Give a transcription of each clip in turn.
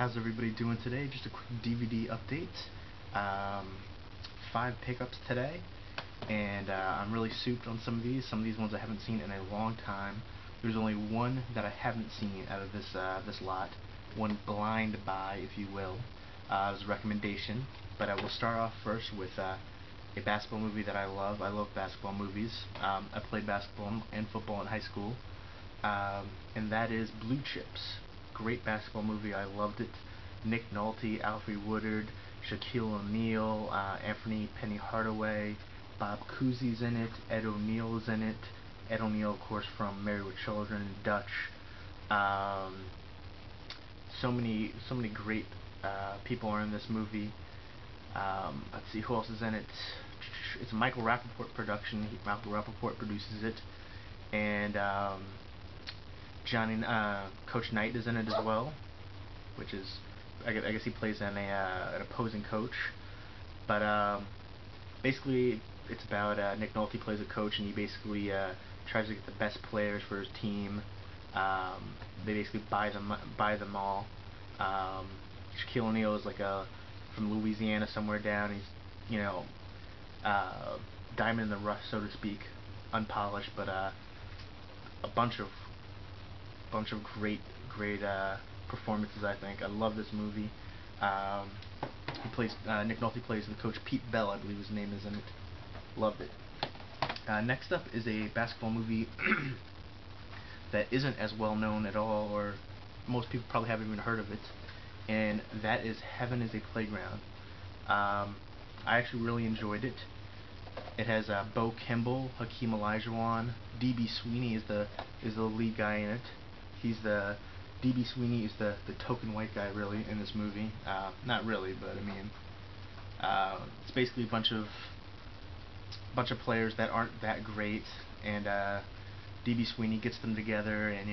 How's everybody doing today? Just a quick DVD update. Um, 5 pickups today, and I'm really souped on some of these. Some of these ones I haven't seen in a long time. There's only one that I haven't seen out of this lot. One blind buy, if you will. It was a recommendation, but I will start off first with a basketball movie that I love. I love basketball movies. I played basketball and football in high school, and that is Blue Chips. Great basketball movie. I loved it. Nick Nolte, Alfre Woodard, Shaquille O'Neal, Anthony Penny Hardaway, Bob Cousy's in it, Ed O'Neill's in it. Ed O'Neill, of course, from Married with Children and Dutch. So many great people are in this movie. Let's see who else is in it. It's a Michael Rappaport production. Michael Rappaport produces it, and Coach Knight is in it as well, which is I guess he plays an opposing coach. But basically, it's about Nick Nolte plays a coach, and he basically tries to get the best players for his team. They basically buy them all. Shaquille O'Neal is from Louisiana somewhere down. He's diamond in the rough, so to speak, unpolished, but a bunch of great performances. I think I love this movie. Nick Nolte plays the coach Pete Bell, I believe his name is in it. Loved it. Next up is a basketball movie that isn't as well known at all, or most people probably haven't even heard of it, and that is Heaven is a Playground. I actually really enjoyed it. It has Bo Kimble, Hakeem Olajuwon, D.B. Sweeney is the lead guy in it. D.B. Sweeney is the token white guy, really, in this movie. Not really, but I mean, it's basically a bunch of players that aren't that great, and D.B. Sweeney gets them together, and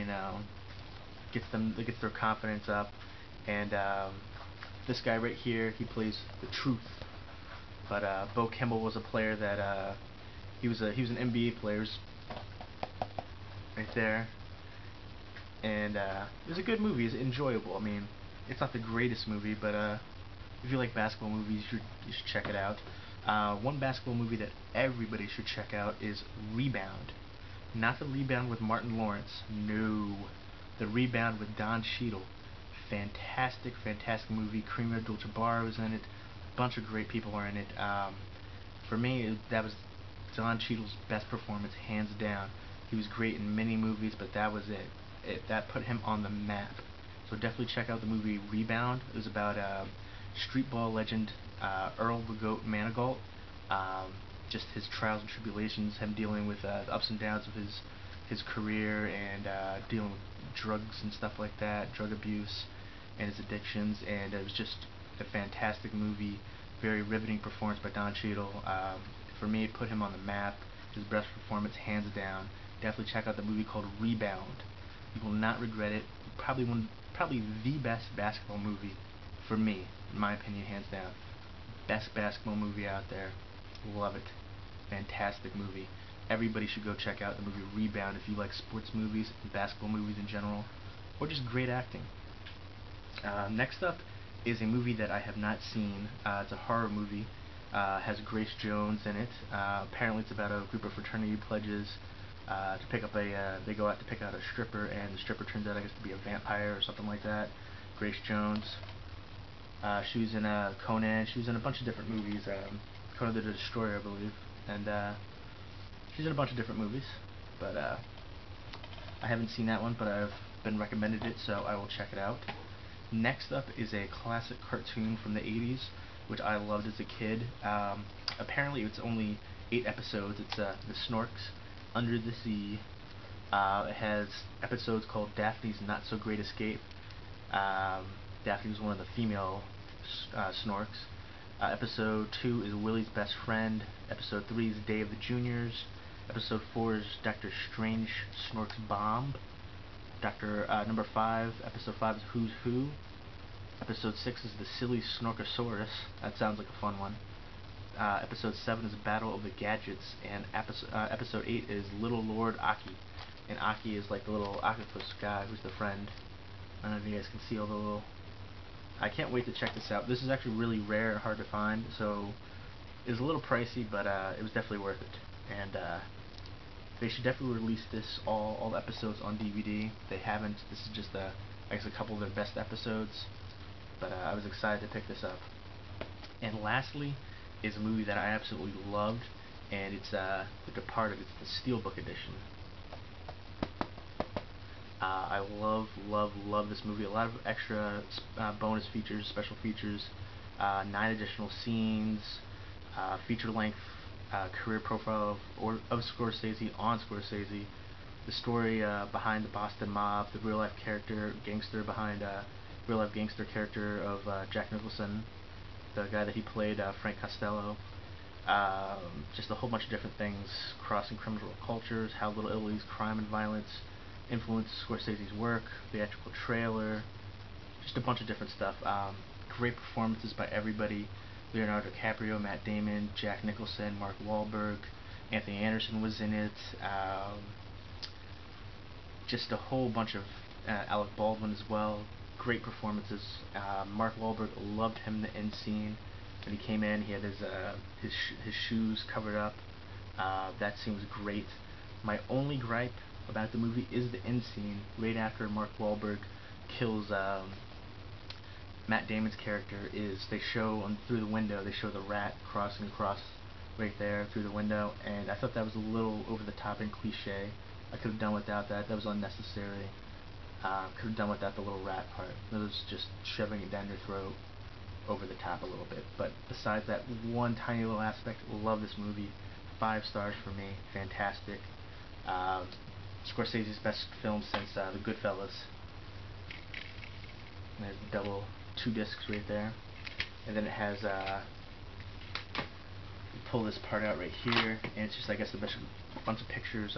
gets their confidence up. And this guy right here, he plays the truth. But Bo Kimble was a player that he was an NBA player, right there. And it was a good movie. It's enjoyable. I mean, it's not the greatest movie, but if you like basketball movies, you should check it out. One basketball movie that everybody should check out is Rebound. Not the Rebound with Martin Lawrence. No, the Rebound with Don Cheadle. Fantastic movie. Kareem Abdul-Jabbar was in it. A bunch of great people are in it. For me, that was Don Cheadle's best performance, hands down. He was great in many movies, but that was it. That put him on the map. So definitely check out the movie Rebound. It was about street ball legend Earl the Goat Manigault. Just his trials and tribulations, him dealing with the ups and downs of his career, and dealing with drugs and stuff like that, drug abuse, and his addictions. And it was just a fantastic movie. Very riveting performance by Don Cheadle. For me, it put him on the map. His best performance, hands down. Definitely check out the movie called Rebound. You will not regret it. Probably the best basketball movie for me, in my opinion, hands down. Best basketball movie out there. Love it. Fantastic movie. Everybody should go check out the movie Rebound if you like sports movies, basketball movies in general, or just great acting. Next up is a movie that I have not seen. It's a horror movie. Has Grace Jones in it. Apparently it's about a group of fraternity pledges to pick up they go out to pick out a stripper, and the stripper turns out, I guess, to be a vampire or something like that. Grace Jones. She was in Conan. She was in a bunch of different movies. Conan the Destroyer, I believe. And she's in a bunch of different movies. But I haven't seen that one, but I've been recommended it, so I will check it out. Next up is a classic cartoon from the 80s, which I loved as a kid. Apparently it's only 8 episodes. It's The Snorks Under the Sea. It has episodes called Daphne's Not So Great Escape. Daphne was one of the female Snorks. Episode 2 is Willie's Best Friend. Episode 3 is Day of the Juniors. Episode 4 is Dr. Strange Snorks Bomb. Number 5, episode 5 is Who's Who. Episode 6 is The Silly Snorkosaurus. That sounds like a fun one. Episode 7 is Battle of the Gadgets, and episode 8 is Little Lord Aki. And Aki is like the little octopus guy who's the friend. I don't know if you guys can see all the little I can't wait to check this out. This is actually really rare and hard to find, so it was a little pricey, but it was definitely worth it. And they should definitely release this, all episodes on DVD. They haven't. This is just I guess a couple of their best episodes, but I was excited to pick this up. And lastly is a movie that I absolutely loved, and it's The Departed. It's the Steelbook edition. I love this movie. A lot of extra bonus features, special features, 9 additional scenes, feature-length career profile of Scorsese on Scorsese, the story behind the Boston mob, the real-life gangster behind real-life gangster character of Jack Nicholson, the guy that he played, Frank Costello. Just a whole bunch of different things, crossing criminal cultures, how Little Italy's crime and violence influenced Scorsese's work, theatrical trailer, just a bunch of different stuff. Great performances by everybody. Leonardo DiCaprio, Matt Damon, Jack Nicholson, Mark Wahlberg, Anthony Anderson was in it. Just a whole bunch of Alec Baldwin as well. Great performances. Mark Wahlberg, loved him in the end scene. When he came in, he had his shoes covered up. That scene was great. My only gripe about the movie is the end scene right after Mark Wahlberg kills Matt Damon's character. Is they show through the window, they show the rat crossing across right there through the window, and I thought that was a little over the top and cliche. I could have done without that. That was unnecessary. Could have done without the little rat part. It was just shoving it down your throat over the top a little bit. But besides that one tiny little aspect, love this movie. 5 stars for me. Fantastic. Scorsese's best film since The Goodfellas. And there's the double 2 discs right there. And then it has you pull this part out right here, and it's just, I guess, a bunch of pictures,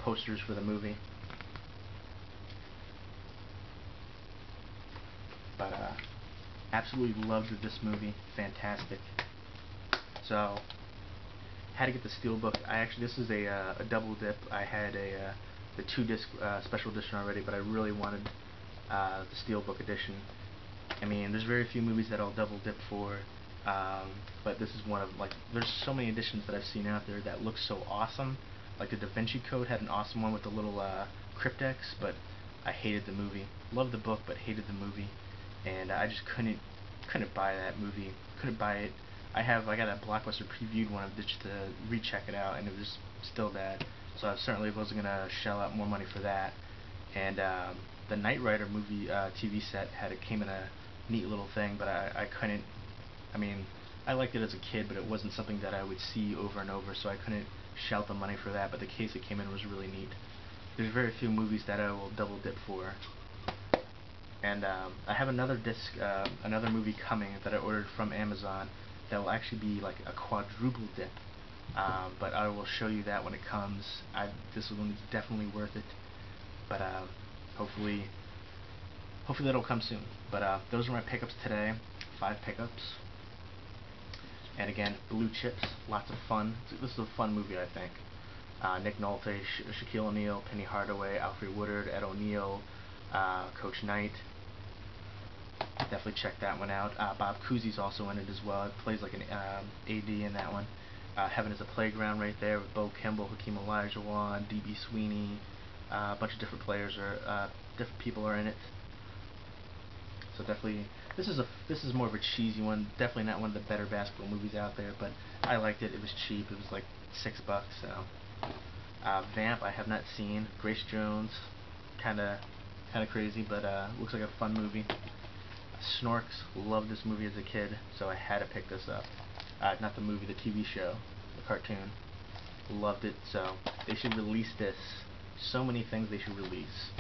posters for the movie. But absolutely loved this movie. Fantastic. So had to get the Steelbook. This is a double dip. I had the 2-disc special edition already, but I really wanted the Steelbook edition. I mean, there's very few movies that I'll double dip for, but this is one of, there's so many editions that I've seen out there that look so awesome. Like the Da Vinci Code had an awesome one with the little cryptex, but I hated the movie. Loved the book, but hated the movie, and I just couldn't buy that movie. Couldn't buy it. I got a Blockbuster previewed one just to recheck it out, and it was still bad. So I certainly wasn't gonna shell out more money for that. And the Knight Rider movie TV set came in a neat little thing, but I couldn't. I mean, I liked it as a kid, but it wasn't something that I would see over and over, so I couldn't shell out the money for that. But the case it came in was really neat. There's very few movies that I will double dip for. And I have another disc, another movie coming that I ordered from Amazon that will actually be like a quadruple dip. But I will show you that when it comes. This one is definitely worth it. But hopefully that'll come soon. But those are my pickups today. 5 pickups. And again, Blue Chips, lots of fun. This is a fun movie, I think. Nick Nolte, Shaquille O'Neal, Penny Hardaway, Alfre Woodard, Ed O'Neill, Coach Knight. Definitely check that one out. Bob Cousy's also in it as well. It plays like an AD in that one. Heaven is a Playground right there with Bo Kimball, Hakeem Olajuwon, D.B. Sweeney. A bunch of different players different people are in it. So definitely, this is more of a cheesy one. Definitely not one of the better basketball movies out there, but I liked it. It was cheap. It was like $6. So Vamp, I have not seen. Grace Jones, kind of crazy, but looks like a fun movie. Snorks, loved this movie as a kid, so I had to pick this up. Not the movie, the TV show, the cartoon. Loved it, so they should release this. So many things they should release.